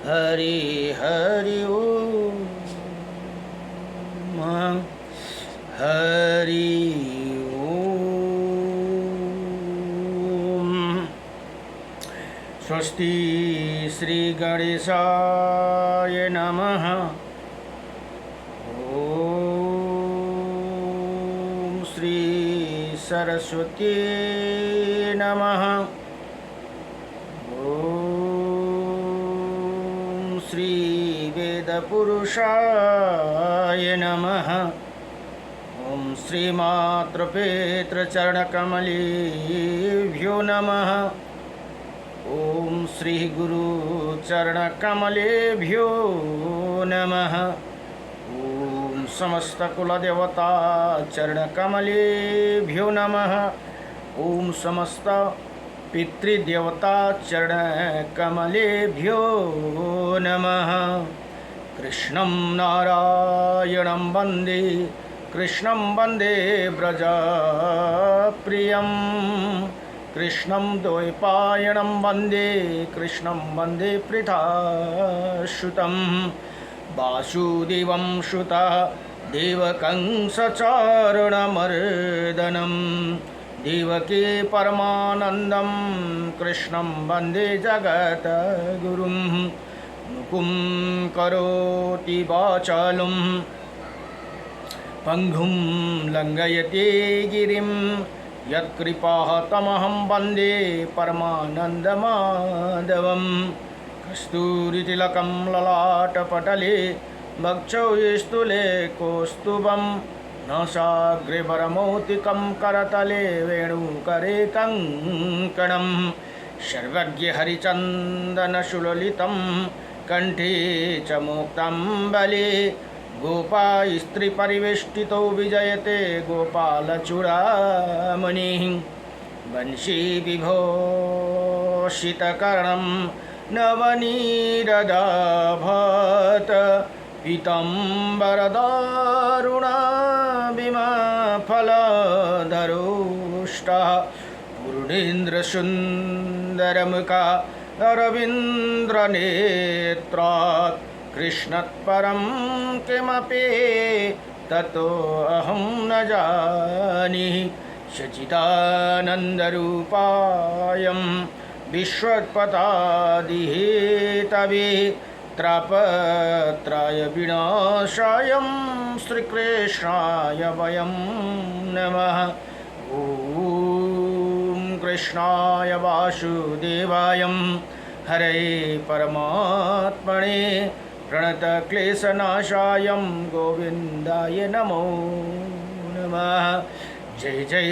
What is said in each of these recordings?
हरि हरि ओम हरि ओम। स्वस्ति श्री गणेशाय नमः। ओम श्री सरस्वती नमः। ओम श्री वेदपुरुषाय नमः। ओम श्री मातृपितृचरणकमलेभ्यो नमः। ओम श्री गुरुचरणकमलेभ्यो नमः। ओम समस्त कुलदेवता चरणकमलेभ्यो नमः। ओम समस्त पितृदेवता चरणकमलेभ्यो नमः। कृष्णं नारायणं वन्दे कृष्णं वन्दे व्रजप्रियं कृष्णं द्वैपायनं वन्दे कृष्णं वन्दे पृथाश्रुतं वासुदेवं सुतः देवकं सचारणमर्दनं देवकी परमानन्दं कृष्णं वन्दे जगद्गुरुं मुकुं करोति वाचालं पंगुं लंघयते गिरिं यत्कृपाः तमहं वन्दे परमानन्दमाधवं कस्तूरितिलकं ललाटपटले वक्षस्थले कौस्तुभं नासाग्रे करतले वेणुकरे कङ्कणं सर्वज्ञहरिचन्दनसुललितं कंठे च मुक्ताम्बले गोपास्त्रीपरिवेष्टितो विजयते गोपालचूडामणिः वंशी विभूषितकर्णं नवनीरदाभत पीताम्बरदारुणाभिमफलधरोष्टः पूर्णेन्द्रसुन्दरमुखा अरविन्द्रनेत्रात् कृष्णत्परं किमपि ततो अहं न जानीहि सच्चिदानन्दरूपायं विश्वोत्पत्यादिहेतवे त्रयविनाशाय श्रीकृष्णाय वयं नमः। ॐ कृष्णाय वासुदेवाय हरे परमात्मने प्रणतक्लेशनाशाय गोविन्दाय नमो नमः। जय जय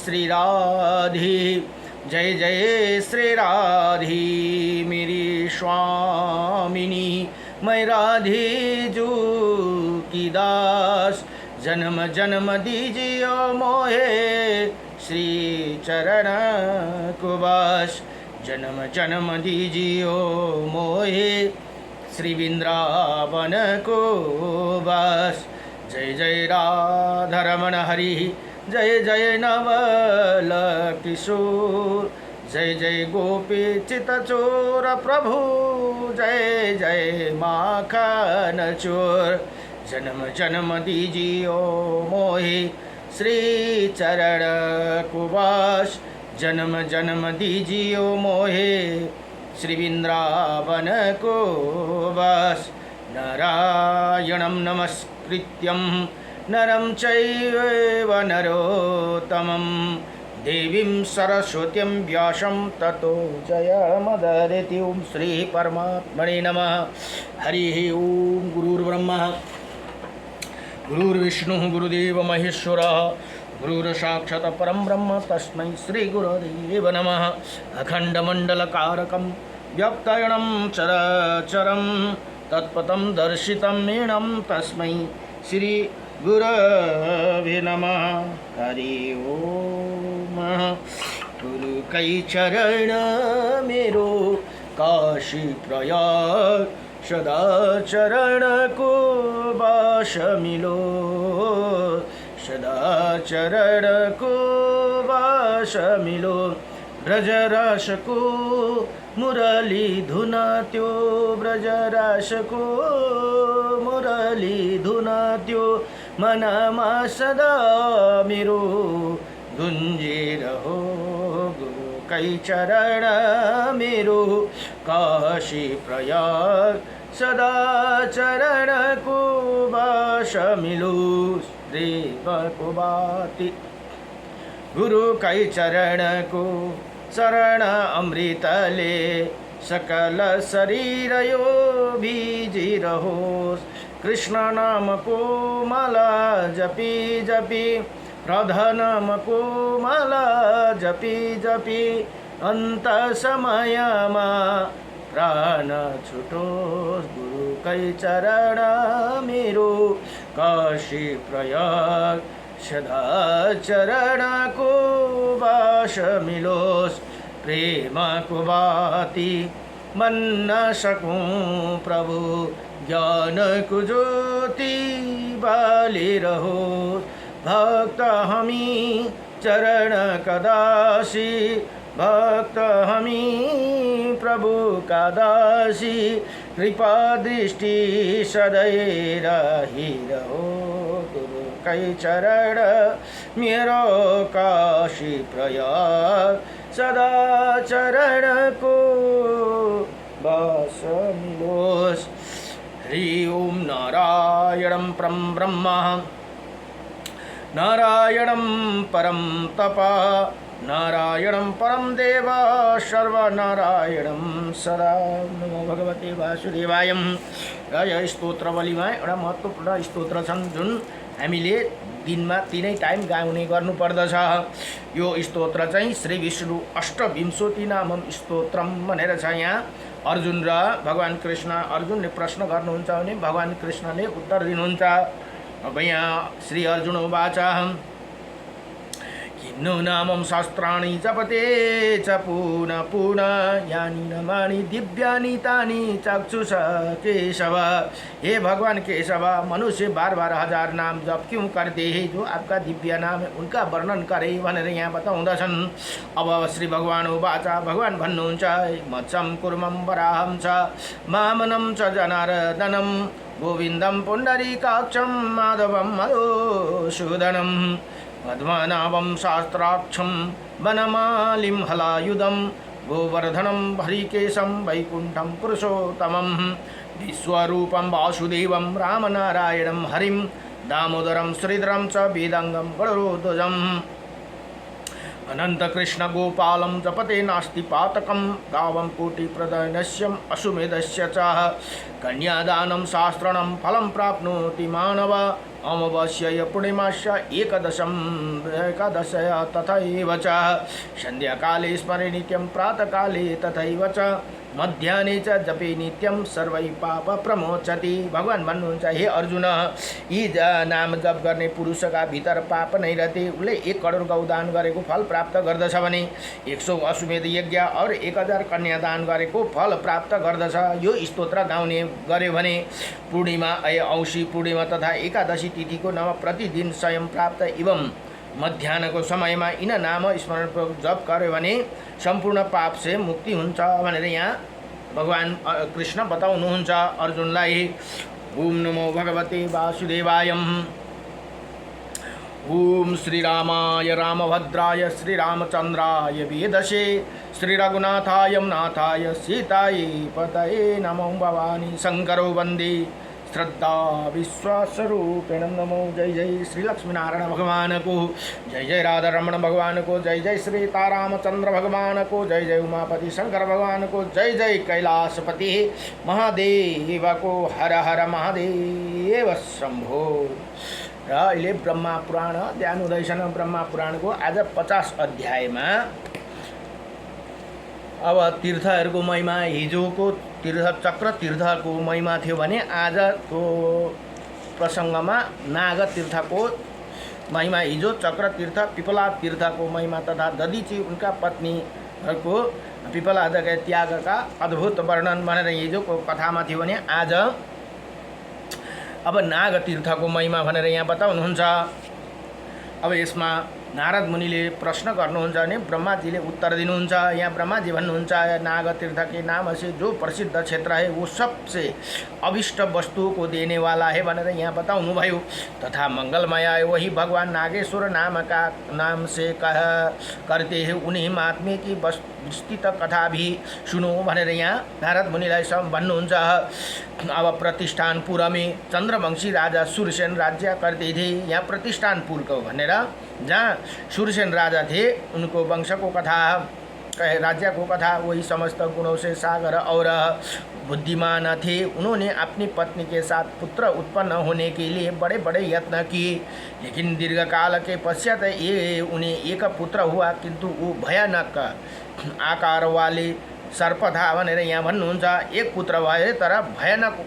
श्री राधे जय जय श्री राधे मेरी स्वामिनी मैं राधे जो की दास जन्म जन्म दीजिए मोहे श्री चरण को बस जन्म जन्म दीजिए मोहे श्री वृंदावन को बस। जय जय राधारमण हरि जय जय नवल किशोर जय जय गोपी चितचोर प्रभु जय जय माखन चोर जन्म जन्म दीजिए मोहे श्री चरण कुवास जन्म जन्म दीजिए मोहे श्री वृंदावन को बस। नारायणं नमस्कृत्यं नरं चैव नरोत्तमं देवीं सरस्वतीं व्यासं ततो जयमुदीरयेत्। ओं श्री परमात्मने नमः। हरि ओं। गुरुर्ब्रह्मा गुरुर्विष्णुः गुरुदेव महेश्वरः गुरुर्साक्षात् परं ब्रह्म तस्मै श्री गुरुदेव नमः। अखण्डमण्डलकारकं व्याप्तायनं चराचरं तत्पदं दर्शितं मीनं तस्मै श्री गुरवे नमः। हरि ओम। गुरु कई चरण मेरो काशी प्रयाग सदा चरण को बास मिलो सदा चरण को बास मिलो ब्रजरसको मुरली धुन त्यो ब्रजरसको मुरली धुन त्यो मनमा सदा मेरो गुन्जिरहो गुरुकै चरण मेरो काशी प्रयाग सदा चरणको वास मिलोस् देवको बाती गुरुकै चरणको शरण अमृतले सकल शरीर यो भिजिरहोस् कृष्ण नामको माला जपी जपी राधा नामको माला जपी जपी अन्त समयमा प्राण छुटोस् गुरुकै चरण मेरो काशी प्रयाग सदा चरणको वास मिलोस् प्रेमको बाती बन्न सकूं प्रभु ज्ञानको ज्योति बालिरहोस् भक्त हामी चरण कदासी भक्त हामी प्रभु का दासी कृपा दृष्टि सदै रहिरहो गुरुकै चरण मेरो काशी प्रयाग सदा चरणको वास मिलोस् हरि ओम नारायणं परं ब्रह्म नारायणं परं तप नारायणं परं देव सर्वनारायणं सदा नमो भगवते वासुदेवाय। र यो स्तोत्रवलीमा एउटा महत्त्वपूर्ण स्तोत्र छन् जुन हामीले दिनमा 3 टाइम गाउने गर्नुपर्दछ। यो स्तोत्र चाहिँ श्री विष्णु अष्टविंशति नामम स्तोत्रम भनेर छ। यहाँ अर्जुन र भगवान कृष्ण, अर्जुनले प्रश्न गर्नुहुन्छ भने भगवान कृष्णले उत्तर दिनुहुन्छ। अब यहाँ श्री अर्जुन उवाच किन्नु नामं शास्त्राणि जपते च पुनः पुनः यानि नामानि दिव्यानि तानि चक्षुष केशव। हे भगवान केशव, मनुष्य बार बार 1000 नाम जप क्यों करते हैं? जो आपका दिव्य नाम है उनका वर्णन करे भनेर यहाँ बताउँदछन्। अब श्री भगवान उवाच, भगवान भन्नुहुन्छ मत्सम कुर्मं वराहं च मामनं च जनार्दनं गोविन्दं पुण्डरीकाक्षं माधवं मधुसूदनं पद्मनाभं शास्त्राक्षं वनमालिं हलायुधं गोवर्धनं हरिकेशं वैकुण्ठं पुरुषोत्तमं विश्वरूपं वासुदेवं रामनारायणं हरिं दामोदरं श्रीधरं च वेदांगं गरुडध्वजम् अनंत कृष्ण गोपालं जपते नास्ति पातकं गावं कोटिप्रदनस्यम् अश्वमेधस्य च कन्यादानं शास्त्रणं फलं प्राप्नोति मानव अमावास्याय पूर्णिमास्य एकादश तथैव च संध्याकाले स्मरे नित्यं प्रातःकाले तथैव च मध्याह्ने च जपे नित्यं सर्वै पाप प्रमोचति। भगवान भन्नुहुन्छ हे अर्जुन, यी नाम जप गर्ने पुरुषका भित्र पाप नै रहते उसले 1 करोड गौदान गरेको फल प्राप्त गर्दछ भने 100 अश्वमेध यज्ञ और 1000 कन्यादान गरेको फल प्राप्त गर्दछ। यो स्तोत्र गाउने गर्यो भने पूर्णिमा औँसी पूर्णिमा तथा एकादशी तिथिको नव प्रतिदिन स्वयं प्राप्त एवं मध्याह्नको समयमा यिन नाम स्मरण जप गर्यो भने सम्पूर्ण पाप से मुक्ति हुन्छ भनेर यहाँ भगवान कृष्ण बताउनुहुन्छ अर्जुनलाई। ओम नमो भगवते वासुदेवाय। ओम श्री रामाय रामभद्राय श्री रामचंद्राय वेदसे श्री रघुनाथाय नाथाय सीताय पतये नमो भवानी शंकरो वंदे श्रद्धा विश्वासरूपेण नमो। जय जय श्री लक्ष्मीनारायण भगवान को, जय जय राधा रमण भगवान को, जय जय श्री तारामचंद्र भगवान को, जय जय उमापति शंकर भगवान को, जय जय कैलाशपति महादेव को, हर हर महादेव शंभो। र अहिले ब्रह्मा पुराण ध्यान हुँदैछ। ब्रह्मा पुराणको आज 50 अध्यायमा अब तीर्थहरूको महिमा, हिजोको चक्र तीर्थको महिमा थियो भने आजको प्रसङ्गमा नाग तीर्थको महिमा, हिजो चक्र तीर्थ पिपला तीर्थको महिमा तथा दधीची उनका पत्नीहरूको पिपला त्यागका अद्भुत वर्णन भनेर हिजोको कथामा थियो भने आज अब नाग तीर्थको महिमा भनेर यहाँ बताउनुहुन्छ। अब यसमा नारद मुनिले प्रश्न गर्नुहुन्छ भने ब्रह्माजीले उत्तर दिनुहुन्छ। यहाँ ब्रह्माजी भन्नुहुन्छ, नाग तीर्थ के नाम से जो प्रसिद्ध क्षेत्र है वो सबसे अभिष्ट वस्तु को देने वाला है भनेर यहाँ बताउनु भयो। तथा मंगलमय है वही भगवान नागेश्वर नाम से कह करते हैं, उन्हीं महात्मे की विस्तृत कथा भी सुनो भनेर यहाँ नारद मुनिलाई भन्नुहुन्छ। अब प्रतिष्ठानपुर में चंद्रवंशी राजा सूर्यसेन राज्य करते थे। यहाँ प्रतिष्ठानपुर को भनेर जहाँ सूर्यसेन राजा थे उनको वंश को कथा, राज्य को कथा। वही समस्त गुणों से सागर और बुद्धिमान थे। उन्होंने अपनी पत्नी के साथ पुत्र उत्पन्न होने के लिए बड़े बड़े यत्न किए, लेकिन दीर्घ काल के पश्चात ये उन्हें एक पुत्र हुआ, किंतु वो भयानक आकार वाले सर्प था भनेर यहाँ भन्नुहुन्छ। एक पुत्र भयो तर भयानक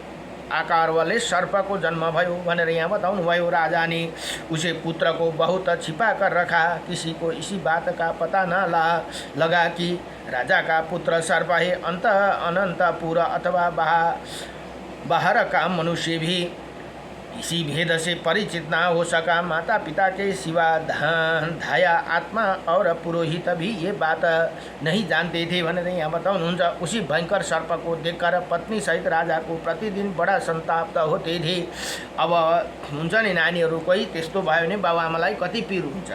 आकार वाले सर्प को जन्म भयो भनेर यहाँ बताउनु भयो। राजा ने उसे पुत्र को बहुत छिपा कर रखा, किसी को इसी बात का पता न लगा कि राजा का पुत्र सर्प है। अनंतपुर अथवा बाहर का मनुष्य भी इसी भेद से परिचित न हो सका। माता पिता के सिवा धाया आत्मा और पुरोहित भी ये बात नहीं जानते थे भनेर यहाँ बताउनुहुन्छ। उसी भयंकर सर्प को देखकर पत्नी सहित राजा को प्रतिदिन बड़ा संताप होते थे। अब हुन्छ नि नानीहरू कोही त्यस्तो भयो भने बाबुआमालाई कति पीर हुन्छ,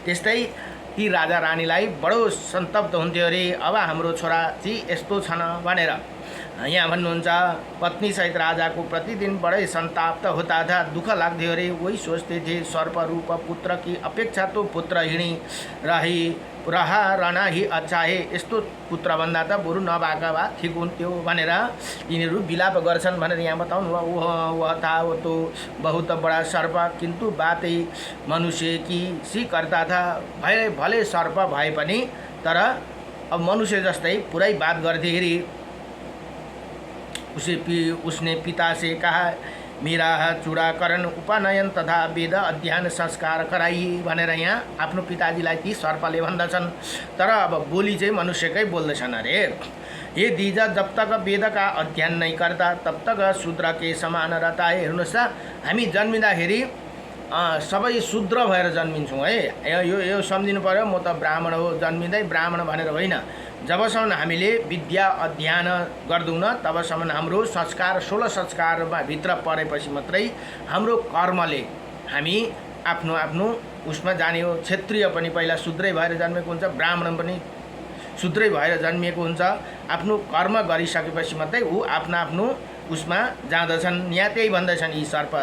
त्यस्तै ती राजा रानीलाई बडो सन्तप्त हुन्थ्यो अरे। अब हाम्रो छोरा चाहिँ यस्तो छन् भनेर यहाँ भन्नुहुन्छ। पत्नी सहित राजा को प्रतिदिन बड़े संताप्त होता था, दुख लाग्थ्यो अरे। वही सोचते थे सर्प रूप पुत्र की अपेक्षा तो पुत्रहीणी रहना ही अच्छा है। यस्तो पुत्रभन्दा त बरु नभएका भए ठिक हुन्थ्यो भनेर तिनीहरू विलाप गर्छन् भनेर यहाँ बताउनु। वह था वो तो बहुत बड़ा सर्प, किंतु बातै मनुष्य की सी करता था। भले सर्प भए पनि तर अब मनुष्य जस्तै पुरै बात गर्थे अरे। उसने पिता से कहा, मेरा चूड़ाकरण उपनयन तथा वेद अध्ययन संस्कार कराइए भनेर यहाँ आफ्नो पिताजीलाई ती सर्पले भन्दछन्। तर अब बोली चाहिँ मनुष्यकै बोल्दैछन् अरे। ये दीजा जब तक वेद का अध्ययन नहीं करता तब तक शूद्र के समान रहता है। हेर्नुहोस् त, हामी जन्मिँदाखेरि सबै शूद्र भएर जन्मिन्छौँ है। यो सम्झिनु पर्यो, म त ब्राह्मण हो जन्मिँदै ब्राह्मण भनेर होइन। जबसम्म हामीले विद्या अध्ययन गर्दैनौँ तबसम्म हाम्रो संस्कार 16 संस्कारमा भित्र परेपछि मात्रै हाम्रो कर्मले हामी आफ्नो आफ्नो उसमा जाने हो। क्षत्रिय पनि पहिला शूद्रै भएर जन्मेको हुन्छ, ब्राह्मण पनि शूद्रै भएर जन्मिएको हुन्छ। आफ्नो कर्म गरिसकेपछि मात्रै ऊ आफ्नो आफ्नो उसमा जाँदछन्। यहाँ त्यही भन्दछन् यी सर्प।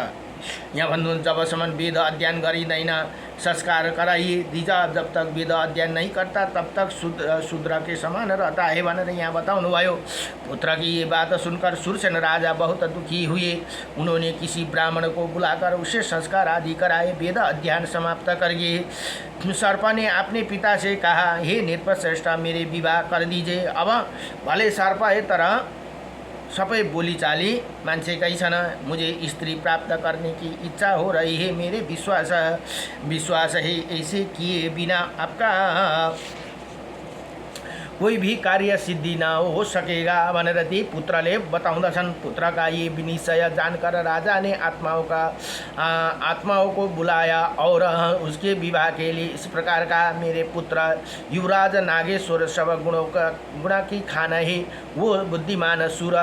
यहाँ भन्नुहुन्छ, जबसम्म वेद अध्ययन गरिँदैन संस्कार कराइए, दीजा जब तक वेद अध्ययन नहीं करता तब तक शूद्र के समान रहता है भनेर यहाँ बताउनु भयो। पुत्र की ये बात सुनकर सूर्यसेन राजा बहुत दुखी हुए। उन्होंने किसी ब्राह्मण को बुलाकर उसे संस्कार आदि कराए, वेद अध्ययन समाप्त करिए। सर्प ने अपने पिता से कहा, हे नृपश्रेष्ठ, मेरे विवाह कर दीजिए। अब भले सर्प है तर सबै बोलीचाली मान्छेकै छन्। मुझे स्त्री प्राप्त करने की इच्छा हो रही है। मेरे विश्वास है ऐसे किए बिना आपका कोई भी कार्य सिद्धि न हो सकेगा भनेर ती पुत्रले बताउँदछन्। पुत्र का ये विनिश्चय जानकर राजा ने आत्माओं को बुलाया और उसके विवाह के लिए इस प्रकार का, मेरे पुत्र युवराज नागेश्वर सब गुण की खाना है। वो बुद्धिमान सुर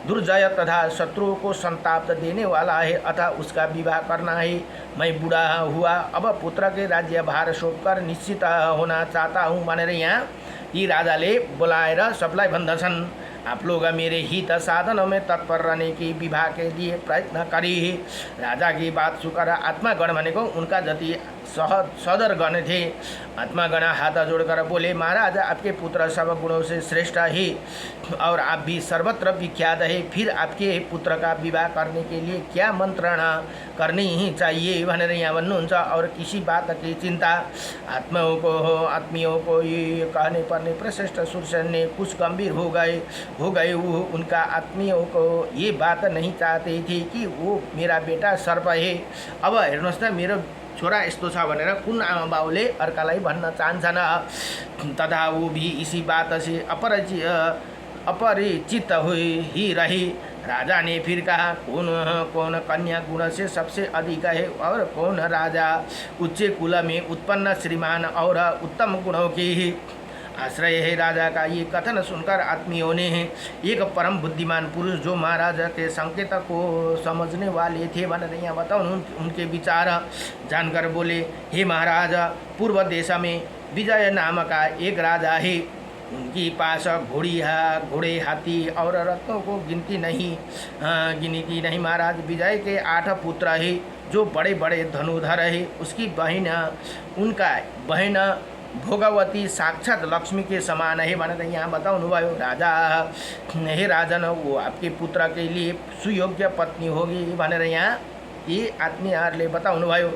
दुर्जय तथा शत्रुओं को संताप देने वाला है, अतः उसका विवाह करना है। मैं बूढ़ा हुआ, अब पुत्र के राज्य भार सौंपकर निश्चित होना चाहता हूँ भनेर यहाँ ती राजाले बोलाएर सबलाई भन्दछन्, आप लोग मेरे हित साधनों में तत्पर रहने की विवाह के लिए प्रयत्न करिए। राजा की बात सुनकर आत्मागण भनेको उनका जति सदर गण थे। आत्मागण हाथ जोड़कर बोले, महाराज आपके पुत्र सब गुणों से श्रेष्ठ है और आप भी सर्वत्र विख्यात है। फिर आपके पुत्र का विवाह करने के लिए क्या मंत्रणा करनी ही चाहिए भनेर यहाँ भन्नुहुन्छ। और किसी बात की चिंता आत्मियों को ये कहने पर नृपश्रेष्ठ सूर्यसेन ने कुछ गंभीर हो गए। वो उनका आत्मियों को ये बात नहीं चाहते थे कि वो मेरा बेटा सर्प है। अब हेर्नुहोस् न, मेरो छोरा यस्तो छ भनेर कुन आमा बाउले अर्कालाई भन्न चाहन्छन्। तथा वो भी इसी बात से अपरिचित ही रही। राजा ने फिर कहा, कौन कौन कन्या गुण से सबसे अधिक है और कौन राजा उच्च कुल में उत्पन्न श्रीमान और उत्तम गुणों की आश्रय है। राजा का ये कथन सुनकर आत्मियों ने एक परम बुद्धिमान पुरुष जो महाराज के संकेत को समझने वाले थे यहाँ बताओ उनके विचार जानकर बोले, हे महाराज, पूर्व देश में विजय नाम का एक राजा है। उनके पास घोड़े हाथी और रत्नों को गिनती नहीं महाराज। विजय के 8 पुत्र है जो बड़े बड़े धनुधर है। उसकी उनका बहन भोगवती साक्षात लक्ष्मी के समान है भनेर यहाँ बताउनु भयो। राजा, हे राजन, वो आपके पुत्र के लिए सुयोग्य पत्नी होगी भनेर यहाँ ये आत्मीयहरूले बताउनु भयो।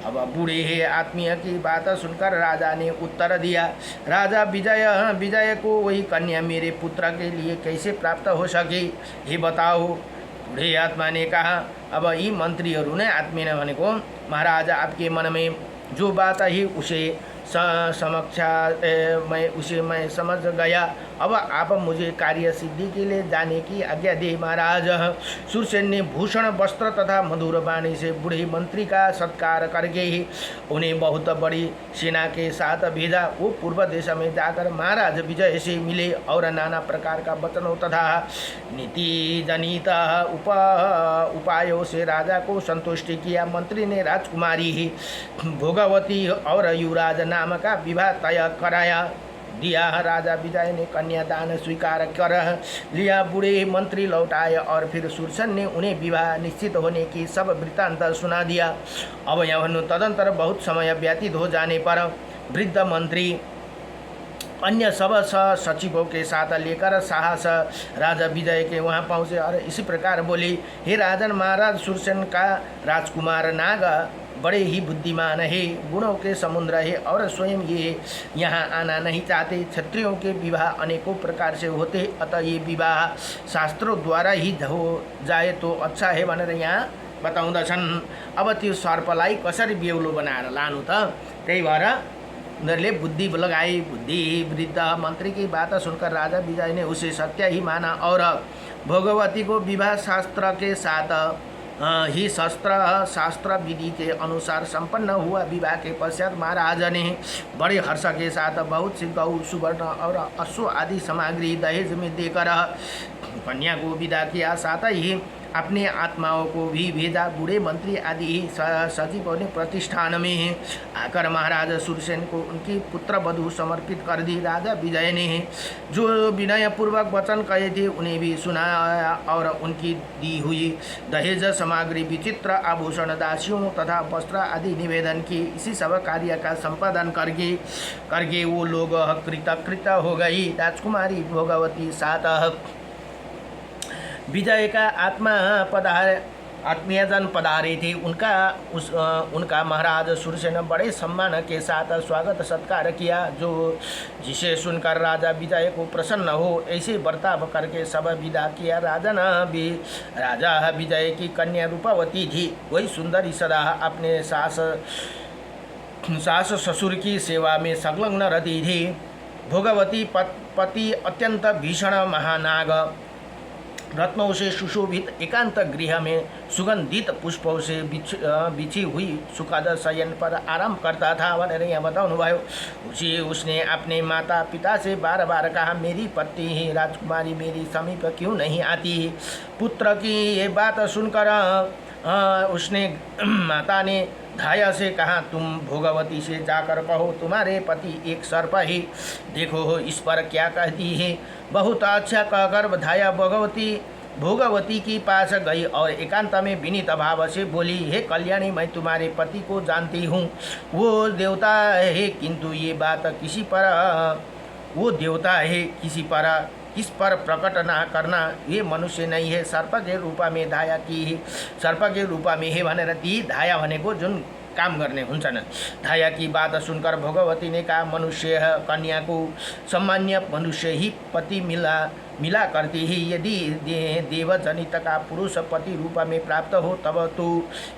अब बूढ़े हे आत्मीय की बात सुनकर राजा ने उत्तर दिया, राजा, विजय को वही कन्या मेरे पुत्र के लिए कैसे प्राप्त हो सके, ये बताओ। बूढ़े आत्मा ने कहा, अब यी मन्त्रीहरू ने आत्मीय भनेको, महाराज, आपके मन में जो बात है उसे मैं समझ गया। अब आप मुझे कार्य सिद्धि के लिए जाने की आज्ञा दे महाराज। शूरसेन ने भूषण वस्त्र तथा मधुर वाणी से बूढ़े मंत्री का सत्कार करके ही उन्हें बहुत बड़ी सेना के साथ भेजा। वो पूर्व देश में जाकर महाराज विजय से मिले और नाना प्रकार का वचनों तथा नीति जनित उपायों से राजा को संतुष्ट किया। मंत्री ने राजकुमारी भोगवती और युवराज नाम का विवाह तय कराया दिया। राजा विजय ने कन्यादान स्वीकार कर लिया। बूढ़े मंत्री लौटाए और फिर शूरसेन ने उन्हें विवाह निश्चित होने की सब वृत्तांत सुना दिया। अब यहाँ भन्नु, तदंतर बहुत समय व्यतीत हो जाने पर वृद्ध मंत्री अन्य सब सचिवों के साथ लेकर साहस राजा विजय के वहाँ पहुँचे और इसी प्रकार बोले, हे राजन, महाराज शूरसेन का राजकुमार नाग बड़े ही बुद्धिमान है, गुणों के समुद्र है और स्वयं ये यहाँ आना नहीं चाहते। क्षत्रियों के विवाह अनेकों प्रकार से होते, अतः ये विवाह शास्त्रों द्वारा ही हो जाए तो अच्छा है भनेर यहाँ बताउँदछन्। अब त्यो सर्पलाई कसरी बेहुलो बनाएर लानु त, त्यही भएर उनीहरूले बुद्धि लगाए। बुद्धि वृद्ध मंत्री की बात सुनकर राजा विजय ने उसे सत्य ही माना और भोगवती को विवाह शास्त्र के साथ ही शास्त्र विधि के अनुसार संपन्न हुआ। विवाह के पश्चात महाराज ने बड़े हर्ष के साथ बहुत सी गौ, सुवर्ण और अश्व आदि सामग्री दहेज में देकर कन्या को विदा किया। साथ ही अपने आत्माओं को भी भेजा। बूढ़े मंत्री आदि सचिवों ने प्रतिष्ठान में आकर महाराज शूरसेन को उनकी पुत्र वधू समर्पित कर दी। राजा विजय ने जो विनय पूर्वक वचन कहे थे उन्हें भी सुनाया और उनकी दी हुई दहेज सामग्री, विचित्र आभूषण, दासियों तथा वस्त्र आदि निवेदन की। इसी सब कार्य का संपादन करके वो लोग कृतकृत हो गई। राजकुमारी भोगवती साथ विजय का आत्मीयजन पधारे थे। उनका महाराज शूरसेन बड़े सम्मान के साथ स्वागत सत्कार किया, जिसे सुनकर राजा विजय को प्रसन्न हो ऐसे बर्ताव करके सब विदा किया। राजा विजय की कन्या रूपवती थी। वही सुंदरी सदा अपने सास ससुर की सेवा में संलग्न रहती थी। भोगवती पति अत्यंत भीषण महानाग रत्नों से सुशोभित एकांत गृह में सुगंधित पुष्पों से बिछी हुई सुखद शयन पर आराम करता था भनेर यहाँ बताउनु भयो। उसने अपने माता पिता से बार बार कहा, मेरी पत्नी ही राजकुमारी मेरी समीप क्यों नहीं आती। पुत्र की ये बात सुनकर उसने माता ने धाया से कहा, तुम भोगवती से जाकर कहो तुम्हारे पति एक सर्प है, देखो इस पर क्या कहती है। बहुत अच्छा कहकर धाया भोगवती की पास गई और एकांत में विनीत भाव से बोली, हे कल्याणी, मैं तुम्हारे पति को जानती हूँ। वो देवता है, किंतु ये बात किस पर प्रकट ना करना, ये मनुष्य नहीं है, सर्प के रूप में धाया की सर्प के रूप में है भनेर ती धाया भनेको जुन काम गर्ने हुन्छन्। धाया की बात सुनकर भोगवती ने कहा, मनुष्य कन्या को सामान्य मनुष्य ही पति मिला करती ही, यदि देवजनित का पुरुष पति रूप में प्राप्त हो तब तो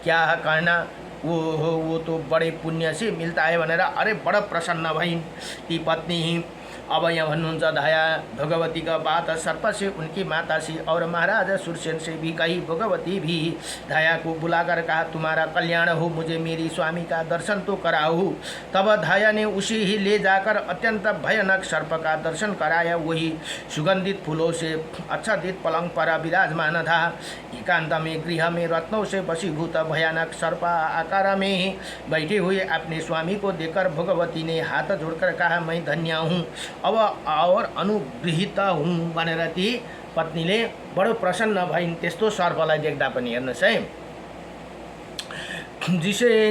क्या कहना, वो तो बड़े पुण्य से मिलता है भनेर अरे बड़ा प्रसन्न भइन्। ती पत्नी अब यहाँ भन्नुहुन्छ धाया भगवती का बात सर्प से उनकी माता से और महाराज सुरसेन से भी कही। भगवती भी धाया को बुलाकर कहा तुम्हारा कल्याण हो, मुझे मेरी स्वामी का दर्शन तो कराओ। तब धाया ने उसी ही ले जाकर अत्यंत भयानक सर्प का दर्शन कराया। वही सुगंधित फूलों से आच्छादित पलंग पर विराजमान था। एकांत में गृह में रत्नों से वशीभूत भयानक सर्प आकार में बैठे हुए अपने स्वामी को देखकर भगवती ने हाथ जोड़कर कहा मैं धन्य हूँ, अब और अनुगृहित हूँ भनेर ती पत्नीले बडो प्रसन्न भइन्। त्यस्तो सर्पलाई देख्दा पनि हेर्नुहोस् है,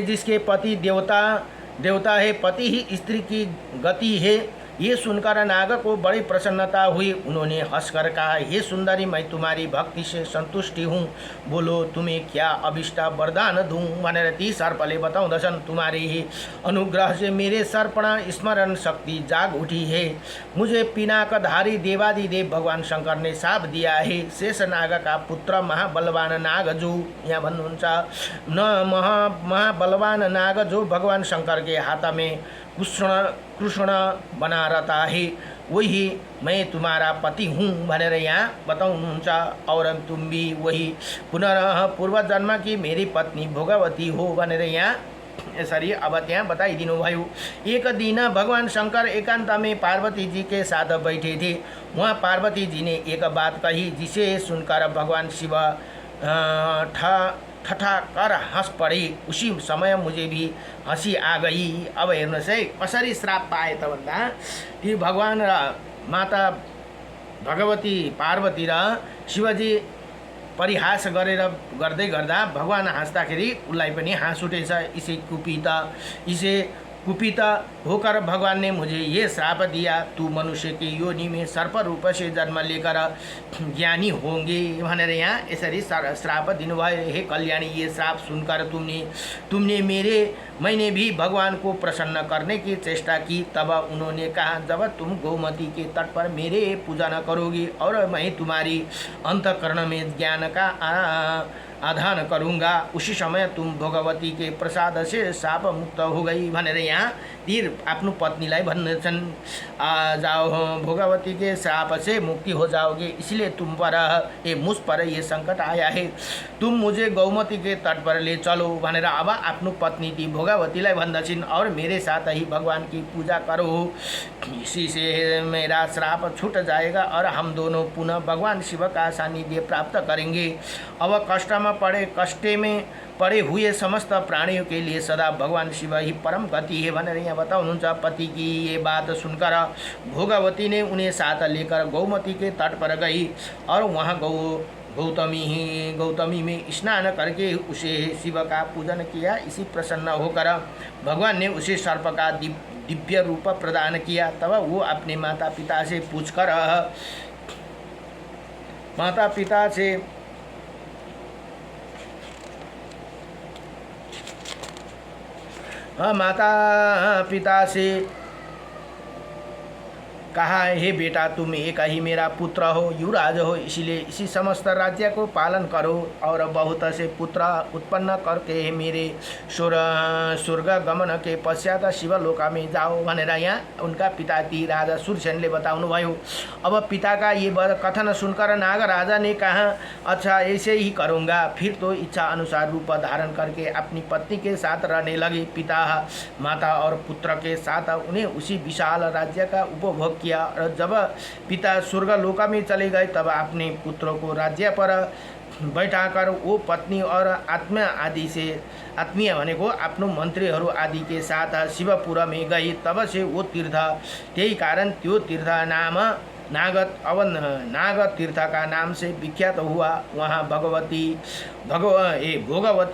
जिसके पति देवता है, पति ही स्त्री की गति है। ये सुनकर नाग को बड़ी प्रसन्नता हुई। उन्होंने हंसकर कहा हे सुंदरी, मैं तुम्हारी भक्ति से संतुष्टि हूँ, बोलो तुम्हें क्या अभिष्ट वरदान दूँ भनेर ती सर्पले बताउँदछन्। तुम्हारे ही अनुग्रह से मेरे सर्पण स्मरण शक्ति जाग उठी है। मुझे पिनाकधारी देवादिदेव भगवान शंकर ने शाप दिया है। शेष नाग का पुत्र महाबलवान नाग जो, यहाँ भन्नुहुन्छ न महाबलवान नाग जो भगवान शंकर के हाथ में कृष्ण बना रहता है, वही मैं तुम्हारा पति हूँ भनेर यहाँ बताउनुहुन्छ। और तुम भी वही पुनः पूर्व जन्म की मेरी पत्नी भोगवती हो भनेर यहाँ यसरी अब त्यहाँ बताइदिनु भयो। एक दिन भगवान शंकर एकांत में पार्वती जी के साथ बैठे थे। वहाँ पार्वती जी ने एक बात कही जिसे सुनकर भगवान शिव ठठाकर हंस पड़े। उसी समय मुझे भी हंसी आ गई। अब हेर्नुहोस् है कसरी श्राप पाए त भन्दा ती भगवान र माता भगवती पार्वती र शिवजी परिहास गर्दै गर्दा भगवान हाँस्दाखेरि उसलाई पनि हाँस उठेछ। इसे कुपित होकर भगवान ने मुझे ये श्राप दिया, तू मनुष्य की योनि में सर्प रूप से जन्म लेकर ज्ञानी होंगे भनेर यहाँ यसरी श्राप दिनुभयो। हे कल्याणी, ये श्राप सुनकर तुमने मैंने भी भगवान को प्रसन्न करने की चेष्टा की। तब उन्होंने कहा जब तुम गोमती के तट पर मेरे पूजा करोगी और मैं तुम्हारी अंतःकरण में ज्ञान का आधान करूँगा, उसी समय तुम भगवती के प्रसाद से शाप मुक्त हो गई भनेर यहाँ तीर आफ्नो पत्नीलाई भन्दछन्। जाओ भगवती के शाप से मुक्ति हो जाओगे, इसलिए तुम पर मुझ पर ये संकट आया है, तुम मुझे गौमती के तट पर ले चलो भनेर अब आफ्नो पत्नी ती भोगावतीलाई भन्दछिन्। और मेरे साथ ही भगवान की पूजा करो, इसी से मेरा श्राप छूट जाएगा और हम दोनों पुनः भगवान शिव का सानिध्य प्राप्त करेंगे। अब कष्टे में पड़े हुए समस्त प्राणियों के लिए सदा भगवान शिव ही परम गति है भनेर यहाँ बताउनुहुन्छ। पति की ये बात सुनकर भोगावती ने उन्हें साथ लेकर गौमती के तट पर गई और वहाँ गौतमी में स्नान करके उसे शिव का पूजन किया। इसी प्रसन्न होकर भगवान ने उसे सर्प का दिव्य रूप प्रदान किया। तब वो अपने माता पिता से माता पिता से कहा हे बेटा, तुम एक ही मेरा पुत्र हो, युवराज हो, इसलिए इसी समस्त राज्य को पालन करो और बहुत से पुत्र उत्पन्न करके मेरे स्वर्ग गमन के पश्चात शिवलोका में जाओ भनेर यहाँ उनका पिता ती राजा सुरसेनले बताउनु भयो। अब पिता का ये कथन सुनकर नाग राजा ने कहा अच्छा ऐसे ही करूँगा। फिर तो इच्छा अनुसार रूप धारण करके अपनी पत्नी के साथ रहने लगे। पिता माता और पुत्र के साथ उन्हें उसी विशाल राज्य का उपभोग किया। और जब पिता स्वर्गलोका में चले गए तब अपने पुत्रों को राज्य पर बैठाकर वो पत्नी और आत्मीय भनेको आफ्नो मन्त्रीहरू आदि के साथ शिवपुर में गई। तब से वो तीर्थ, त्यही कारण त्यो तीर्थ नाम नाग तीर्थ का नाम से विख्यात हुआ। वहाँ भोगवती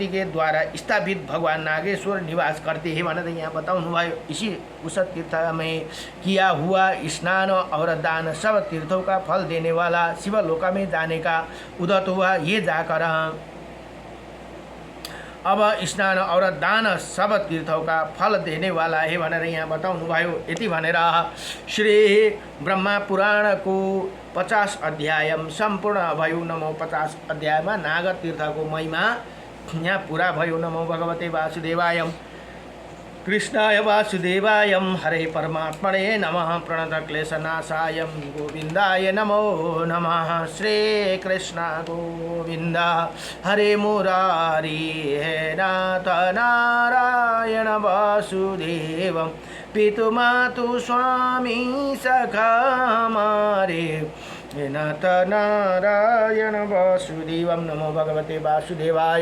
के द्वारा स्थापित भगवान नागेश्वर निवास करते हैं भनेर यहाँ बताउनु भयो। इसी उस तीर्थ में किया हुआ स्नान और दान सब तीर्थों का फल देने वाला शिवलोका में जाने का उदत हुआ। ये जाकर अब स्नान और दान सब तीर्थों का फल देने वाला है भनेर यहाँ बताउनु भयो। यति भनेर श्री ब्रह्मा पुराण को 50 अध्याय सम्पूर्ण भयो। नमो 50 अध्यायमा नाग तीर्थको महिमा यहाँ पुरा भयो। नमो भगवते वासुदेवाय। कृष्णाय वासुदेवाय हरे परमात्मने नमः प्रणतक्लेशनाशाय गोविन्दाय नमो नमः श्रीकृष्ण गोविन्द हरे मुरारी हे नाथ नारायण वासुदेवं पितुमातु स्वामी सखा हमारे हे नाथ नारायण वासुदेवं नमो भगवते वासुदेवाय।